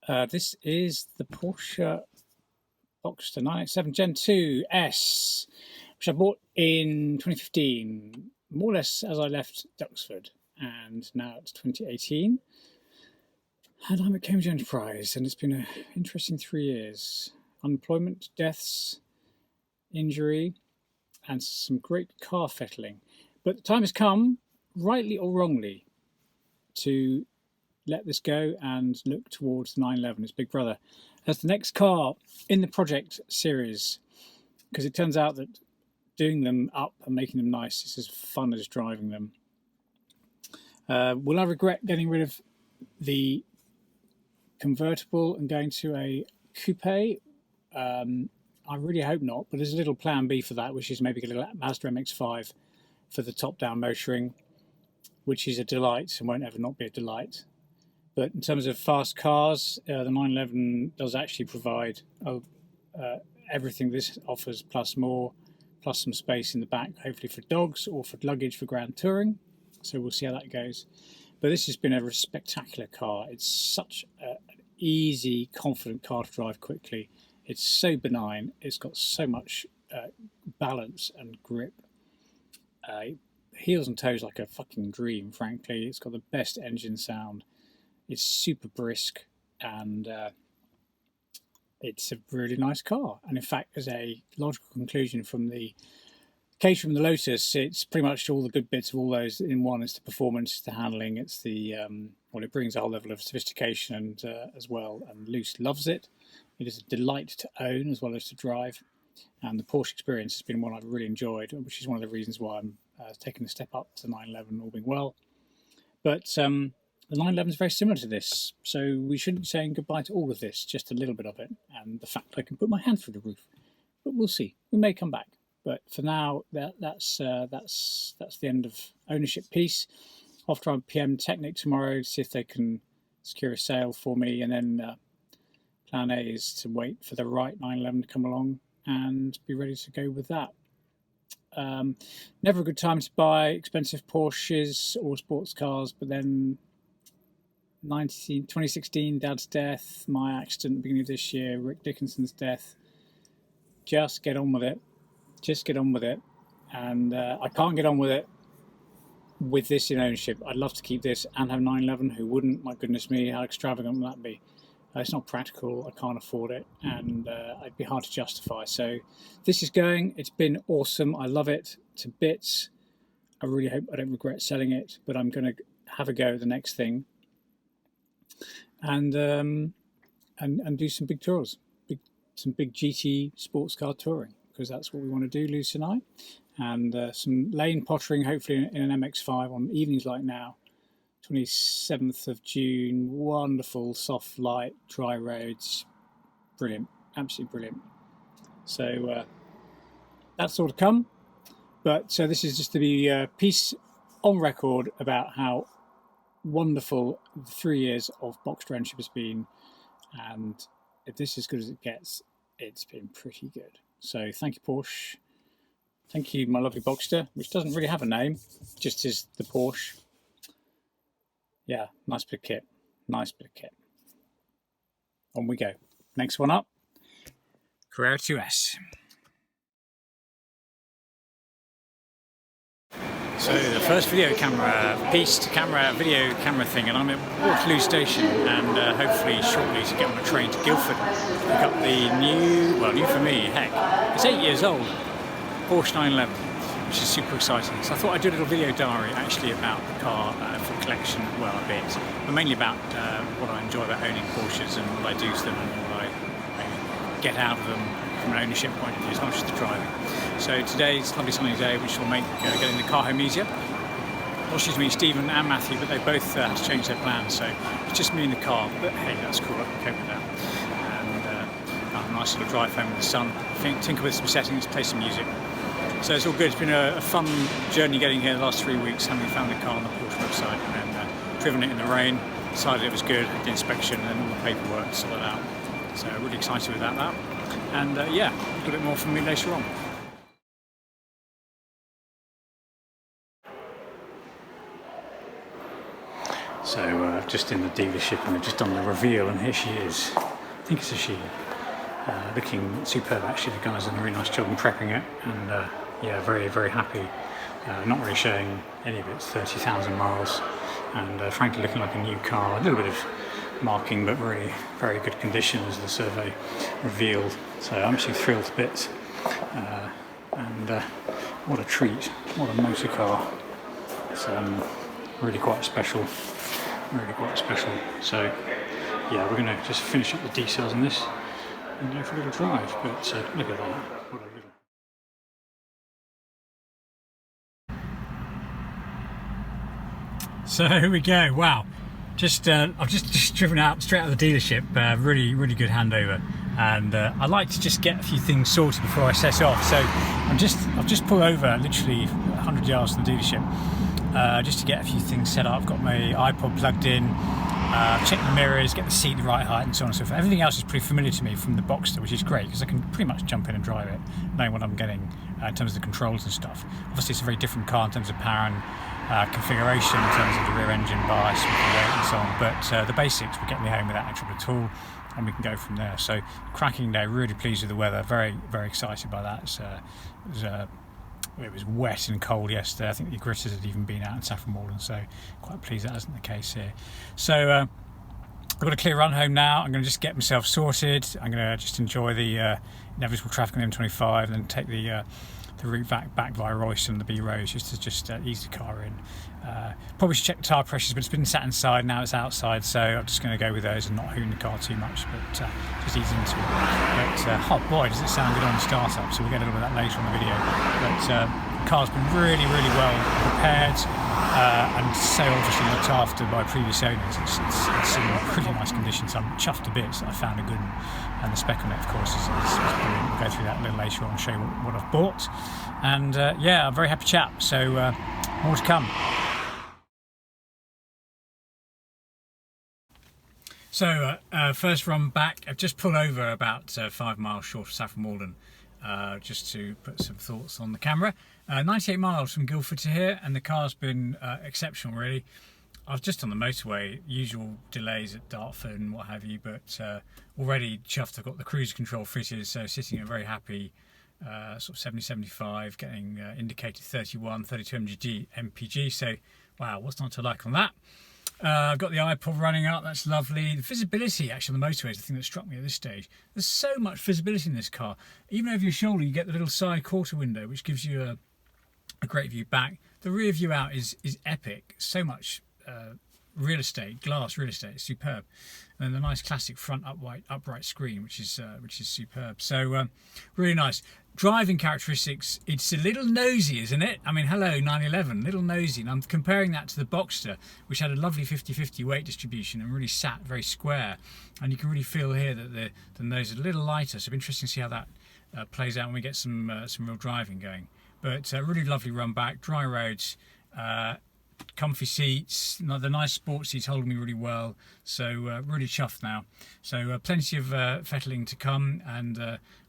This is the Porsche Boxster 987 Gen 2 S, which I bought in 2015, more or less as I left Duxford, and now it's 2018. And I'm at Cambridge Enterprise, and it's been an interesting 3 years. Unemployment, deaths, injury, and some great car fettling. But the time has come, rightly or wrongly, to let this go and look towards the 911, its big brother, as the next car in the project series, because it turns out that doing them up and making them nice is as fun as driving them. Will I regret getting rid of the convertible and going to a coupe? I really hope not, but there's a little plan B for that, which is maybe get a Mazda MX-5 for the top-down motoring, which is a delight and won't ever not be a delight. But in terms of fast cars, the 911 does actually provide everything this offers, plus more, plus some space in the back, hopefully for dogs or for luggage for grand touring. So we'll see how that goes. But this has been a spectacular car. It's such an easy, confident car to drive quickly. It's so benign. It's got so much balance and grip. Heels and toes like a fucking dream, frankly. It's got the best engine sound. It's super brisk, and it's a really nice car. And in fact, as a logical conclusion from the case from the Lotus, it's pretty much all the good bits of all those in one. It's the performance, the handling, it's the well, it brings a whole level of sophistication and as well. And Luce loves it. It is a delight to own as well as to drive. And the Porsche experience has been one I've really enjoyed, which is one of the reasons why I'm taking the step up to the 911, all being well. But the 911 is very similar to this, so we shouldn't be saying goodbye to all of this, just a little bit of it, and the fact I can put my hand through the roof. But we'll see. We may come back. But for now, that's the end of ownership piece. Off to PM Technic tomorrow to see if they can secure a sale for me, and then plan A is to wait for the right 911 to come along and be ready to go with that. Never a good time to buy expensive Porsches or sports cars, but then 2016, Dad's death, my accident at the beginning of this year, Rick Dickinson's death. Just get on with it. Just get on with it. And I can't get on with it with this in ownership. I'd love to keep this and have 911. Who wouldn't? My goodness me, how extravagant would that be? It's not practical. I can't afford it, and it'd be hard to justify. So this is going. It's been awesome. I love it to bits. I really hope I don't regret selling it, but I'm going to have a go at the next thing, and do some big tours, some big GT sports car touring, because that's what we want to do, Luce and I, and some lane pottering, hopefully in an MX-5 on evenings like now. 27th of June, wonderful, soft, light, dry roads, brilliant, absolutely brilliant. So that's all to come. But so this is just to be a piece on record about how wonderful the 3 years of Boxster ownership has been, and if this is as good as it gets, it's been pretty good. So thank you, Porsche. Thank you, my lovely Boxster, which doesn't really have a name, just is the Porsche. Yeah, nice bit of kit. Nice bit of kit. On we go. Next one up, Carrera 2S. So the first video camera piece to video camera thing, and I'm at Waterloo Station, and hopefully shortly to get on a train to Guildford. Pick up the new for me, heck, it's 8 years old, Porsche 911. Which is super exciting. So I thought I'd do a little video diary actually about the car for collection, well, a bit, but mainly about what I enjoy about owning Porsches and what I do to them and what I get out of them from an ownership point of view, as much as the driving. So today's a lovely sunny day, which will make getting the car home easier. Well, excuse me, Stephen and Matthew, but they both had to change their plans, so it's just me in the car, but hey, that's cool, I can cope with that. And a nice little drive home in the sun, tinker with some settings, play some music. So it's all good. It's been a fun journey getting here the last 3 weeks, having found the car on the Porsche website and then driven it in the rain, decided it was good, had the inspection and all the paperwork to sort it out. So really excited about that. And yeah, a little bit more from me later on. So just in the dealership, and they've just done the reveal, and here she is. I think it's a she. Looking superb actually. The guys done a really nice job in prepping it, and yeah, very, very happy. Not really showing any of its 30,000 miles, and frankly looking like a new car. A little bit of marking, but really very good condition as the survey revealed. So I'm actually thrilled to bits, and what a treat, what a motor car. It's really quite special, really quite special. So yeah, we're going to just finish up the details on this and go for a little drive. But look at that, what a little. So here we go. Wow, I've just driven out straight out of the dealership. Really good handover, and I like to just get a few things sorted before I set off. So I've just pulled over literally 100 yards from the dealership just to get a few things set up. I've got my iPod plugged in, check the mirrors, get the seat the right height, and so on and so forth. Everything else is pretty familiar to me from the Boxster, which is great because I can pretty much jump in and drive it, knowing what I'm getting in terms of the controls and stuff. Obviously, it's a very different car in terms of power and configuration, in terms of the rear engine bias and so on, but the basics will get me home without any trouble at all, and we can go from there. So cracking day, really pleased with the weather, very excited by that. It was wet and cold yesterday. I think the gritters had even been out in Saffron Walden, so quite pleased that isn't the case here. So I've got a clear run home now. I'm going to just get myself sorted. I'm going to just enjoy the inevitable traffic on the M25, and then take the route back via Royston and the B roads just to ease the car in. Probably should check the tyre pressures, but it's been sat inside, now it's outside, so I'm just going to go with those and not hoon the car too much, but just ease into it. But oh boy, does it sound good on the startup, so we'll get a little bit of that later on the video. But the car's been really well prepared, and so obviously looked after by previous owners. It's in pretty nice condition, so I'm chuffed to bits that I found a good one. And the spec on it, of course, is brilliant. We'll go through that a little later on and show you what I've bought. And yeah, I'm a very happy chap, so more to come. So first run back, I've just pulled over about 5 miles short of Saffron Walden, just to put some thoughts on the camera. 98 miles from Guildford to here, and the car's been exceptional really. I was just on the motorway, usual delays at Dartford and what have you, but already chuffed. I've got the cruise control fitted, so sitting at a very happy sort of 70-75, getting indicated 31, 32 mpg, so wow, what's not to like on that? I've got the iPod running up, that's lovely. The visibility actually on the motorway is the thing that struck me at this stage. There's so much visibility in this car. Even over your shoulder you get the little side quarter window, which gives you a great view back. The rear view out is epic, so much real estate, glass real estate, it's superb. And then the nice classic front upright screen, which is superb. So really nice. Driving characteristics, it's a little nosy, isn't it? I mean, hello 911, little nosy. And I'm comparing that to the Boxster, which had a lovely 50-50 weight distribution and really sat very square. And you can really feel here that the nose is a little lighter. So it'll be interesting to see how that plays out when we get some real driving going. But really lovely run back, dry roads, comfy seats, the nice sports seats holding me really well, so really chuffed now. So plenty of fettling to come, and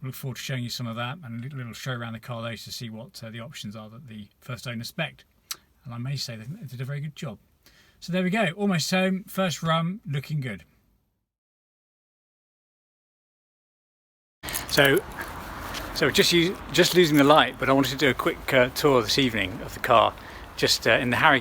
look forward to showing you some of that, and a little show around the car later to see what the options are that the first owner spec'd, and I may say they did a very good job. So there we go, almost home, first run, looking good. So just losing the light, but I wanted to do a quick tour this evening of the car, just in the Harry's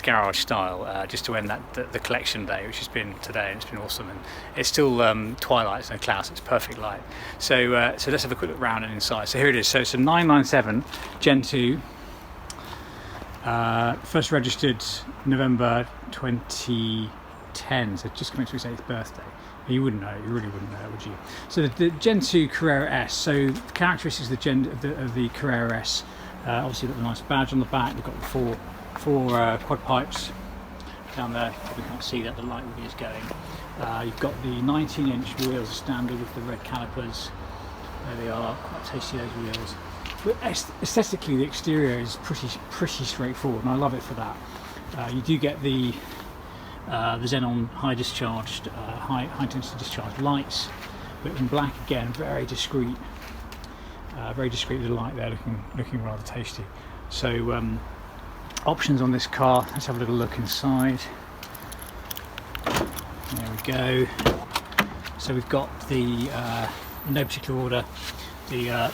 Garage style, just to end the collection day, which has been today, and it's been awesome. And it's still twilight, there's no clouds, it's perfect light. So let's have a quick look round and inside. So here it is. So it's a 997 Gen 2, first registered November 2010, so just coming to his 8th birthday. You wouldn't know, you really wouldn't know, would you? So the Gen 2 Carrera S. So the characteristics of the Carrera S. Obviously you've got the nice badge on the back, we've got the four quad pipes down there, probably can't see that, the light really is going. You've got the 19-inch wheels standard with the red calipers, there they are, quite tasty those wheels. But aesthetically the exterior is pretty straightforward, and I love it for that. You do get the Xenon high intensity discharged lights, but in black again, very discreet. Very discreet with the light there, looking rather tasty. So options on this car, let's have a little look inside. There we go. So we've got the, in no particular order, the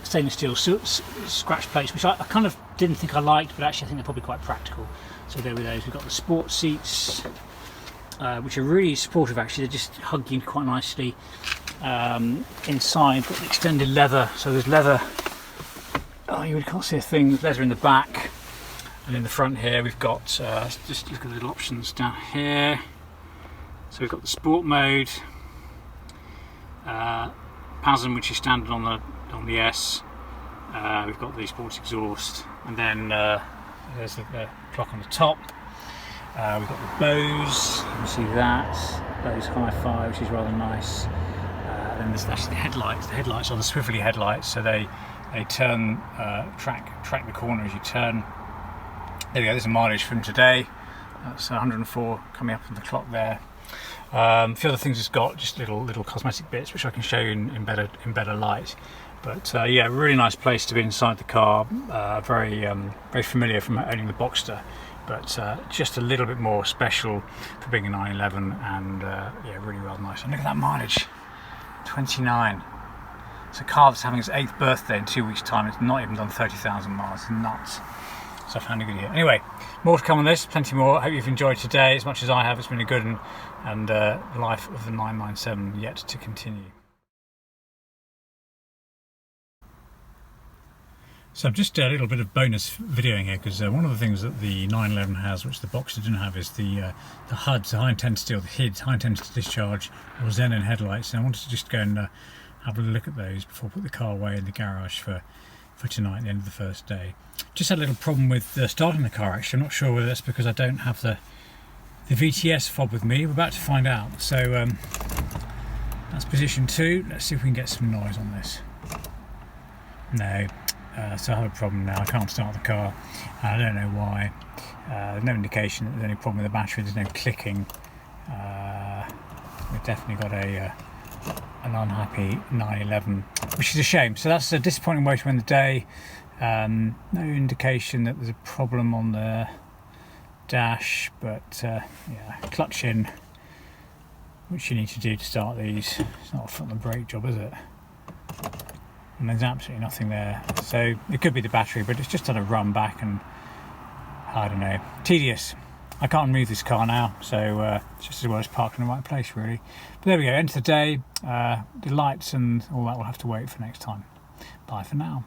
stainless steel scratch plates, which I kind of didn't think I liked, but actually I think they're probably quite practical. So there with those. We've got the sport seats, which are really supportive actually. They just hug you quite nicely. Inside, got the extended leather. So there's leather. Oh, you can't see a thing. There's leather in the back, and in the front here we've got just look at the little options down here. So we've got the sport mode, PASM, which is standard on the S. We've got the sports exhaust, and then there's the clock on the top. We've got the Bose, you can see that, Bose Hi-Fi, which is rather nice. Then there's actually the headlights. The headlights are the swivelly headlights, so they turn, track the corner as you turn. There we go, there's a mileage from today. That's 104 coming up on the clock there. A few other things it's got, just little cosmetic bits, which I can show you in better light. But yeah, really nice place to be inside the car. Very familiar from owning the Boxster, but just a little bit more special for being a 911, and yeah, really well nice. And look at that mileage, 29. It's a car that's having its 8th birthday in 2 weeks' time. It's not even done 30,000 miles. It's nuts. So I found a good year. Anyway, more to come on this, plenty more. I hope you've enjoyed today as much as I have. It's been a good and life of the 997 yet to continue. So just a little bit of bonus videoing here, because one of the things that the 911 has, which the Boxster didn't have, is the HUDs, the high intensity, or the HID, high intensity discharge, or xenon headlights. And I wanted to just go and have a look at those before I put the car away in the garage for tonight, the end of the first day. Just had a little problem with starting the car actually. I'm not sure whether that's because I don't have the VTS fob with me. We're about to find out. So that's position 2. Let's see if we can get some noise on this. No. So I have a problem now. I can't start the car. I don't know why. There's no indication that there's any problem with the battery. There's no clicking. We've definitely got an unhappy 911, which is a shame. So that's a disappointing way to end the day. No indication that there's a problem on the dash, but yeah, clutch in, which you need to do to start these. It's not a foot on the brake job, is it? And there's absolutely nothing there. So it could be the battery, but it's just done a run back, and I don't know, tedious. I can't move this car now, so it's just as well as parked in the right place, really. But there we go, end of the day. The lights and all that will have to wait for next time. Bye for now.